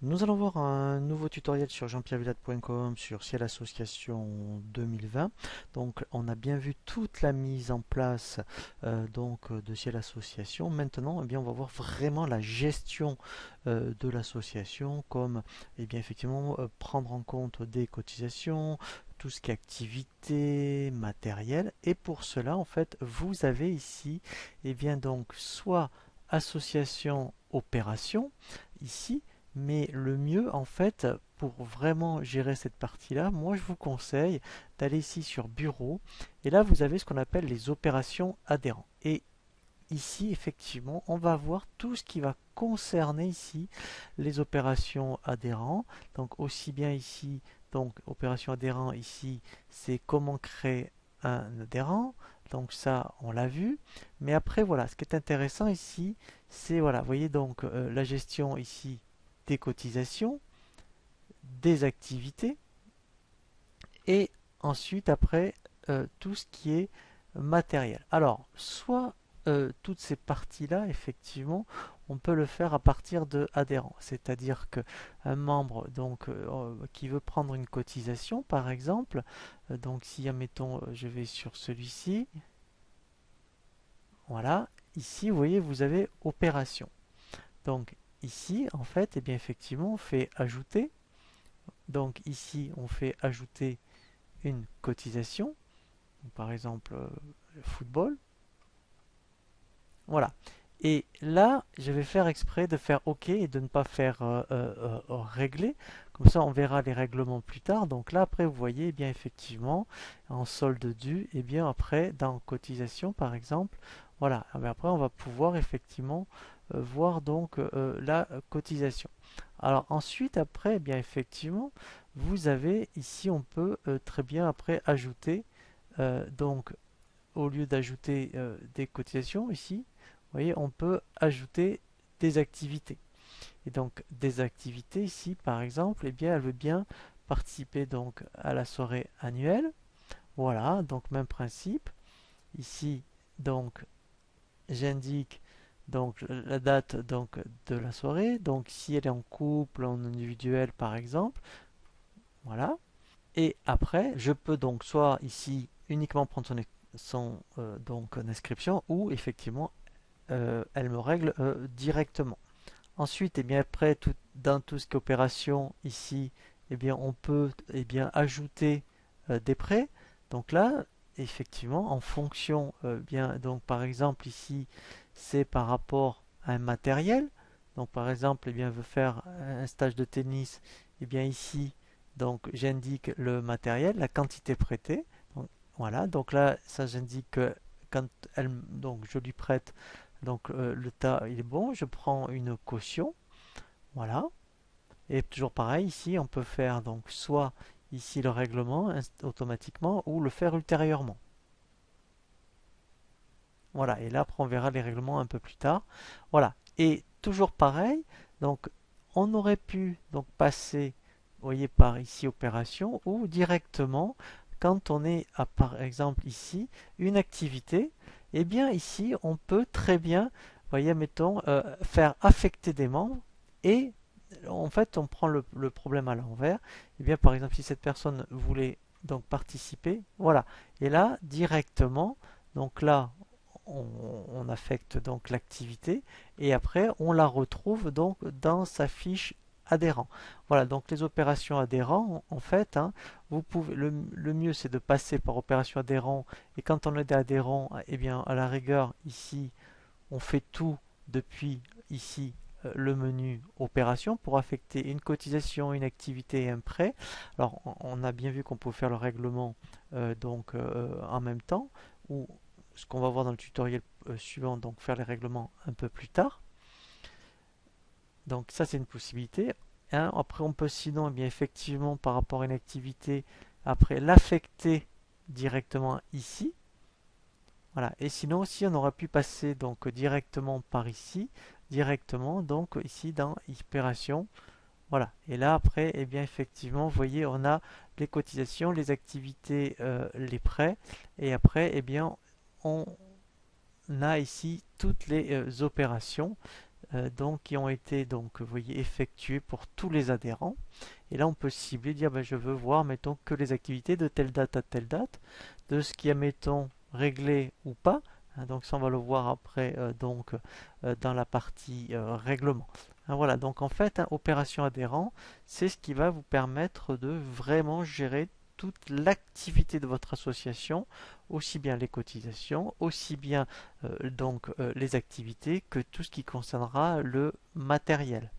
Nous allons voir un nouveau tutoriel sur jeanpierrevillade.com sur Ciel Association 2020. Donc, on a bien vu toute la mise en place de Ciel Association. Maintenant, eh bien, on va voir vraiment la gestion de l'association, comme effectivement prendre en compte des cotisations, tout ce qui est activité, matériel. Et pour cela, en fait, vous avez ici, soit association opération ici. Mais le mieux, en fait, pour vraiment gérer cette partie-là, moi je vous conseille d'aller ici sur Bureau. Et là, vous avez ce qu'on appelle les opérations adhérents. Et ici, effectivement, on va voir tout ce qui va concerner ici les opérations adhérents. Donc aussi bien ici, donc opération adhérent ici, c'est comment créer un adhérent. Donc ça, on l'a vu. Mais après, voilà, ce qui est intéressant ici, c'est, voilà, vous voyez donc la gestion ici des cotisations, des activités et ensuite après tout ce qui est matériel. Alors, soit toutes ces parties-là, effectivement, on peut le faire à partir de adhérents. C'est-à-dire qu'un membre qui veut prendre une cotisation, par exemple, donc si, admettons, je vais sur celui-ci, voilà, ici, vous voyez, vous avez opération. Donc ici, en fait, eh bien, effectivement, on fait ajouter. Donc ici, on fait ajouter une cotisation, par exemple football. Voilà. Et là, je vais faire exprès de faire OK et de ne pas faire régler. Comme ça, on verra les règlements plus tard. Donc là, après, vous voyez, eh bien effectivement, en solde dû, et bien après, dans cotisation, par exemple, voilà. Et après, on va pouvoir effectivement voir donc la cotisation. Alors ensuite, après, eh bien effectivement, vous avez ici, on peut très bien après ajouter donc au lieu d'ajouter des cotisations ici, vous voyez, on peut ajouter des activités. Et donc des activités ici, par exemple, eh bien, elle veut bien participer donc à la soirée annuelle. Voilà, donc même principe. Ici, donc j'indique donc la date donc de la soirée. Donc si elle est en couple, en individuel par exemple, voilà. Et après, je peux donc soit ici uniquement prendre son inscription ou effectivement elle me règle directement. Ensuite, eh bien, après, dans tout ce qui est opération ici, eh bien, on peut ajouter des prêts. Donc là, effectivement, en fonction, donc par exemple ici, c'est par rapport à un matériel. Donc par exemple, eh bien, veut faire un stage de tennis, eh bien ici, donc j'indique le matériel, la quantité prêtée. Donc, voilà, donc là, ça j'indique que quand donc je lui prête, donc le tas il est bon, je prends une caution, voilà. Et toujours pareil, ici, on peut faire donc soit ici le règlement automatiquement ou le faire ultérieurement. Voilà, et là après on verra les règlements un peu plus tard. Voilà, et toujours pareil, donc on aurait pu donc passer, vous voyez, par ici opération ou directement quand on est à par exemple ici une activité, et bien ici on peut très bien, vous voyez, mettons, faire affecter des membres et en fait on prend le problème à l'envers. Et bien par exemple si cette personne voulait donc participer, voilà, et là directement, donc là on affecte donc l'activité et après on la retrouve donc dans sa fiche adhérent. Voilà, donc les opérations adhérents, en fait, hein, vous pouvez, le mieux c'est de passer par opération adhérent et quand on est adhérent, eh bien à la rigueur ici on fait tout depuis ici le menu opération pour affecter une cotisation, une activité et un prêt. Alors on a bien vu qu'on peut faire le règlement en même temps ou ce qu'on va voir dans le tutoriel suivant, donc faire les règlements un peu plus tard. Donc ça c'est une possibilité. Hein. Après on peut sinon eh bien effectivement par rapport à une activité après l'affecter directement ici. Voilà. Et sinon aussi on aurait pu passer donc directement par ici, directement donc ici dans opération. Voilà. Et là après, eh bien effectivement, vous voyez, on a les cotisations, les activités, les prêts, et après, eh bien, on a ici toutes les opérations. donc qui ont été donc vous voyez effectuées pour tous les adhérents. Et là on peut cibler, dire ben, je veux voir mettons que les activités de telle date à telle date, de ce qui est mettons réglé ou pas. Hein, donc ça on va le voir après dans la partie règlement. Hein, voilà, donc en fait, hein, opération adhérent, c'est ce qui va vous permettre de vraiment gérer toute l'activité de votre association, aussi bien les cotisations, aussi bien les activités que tout ce qui concernera le matériel.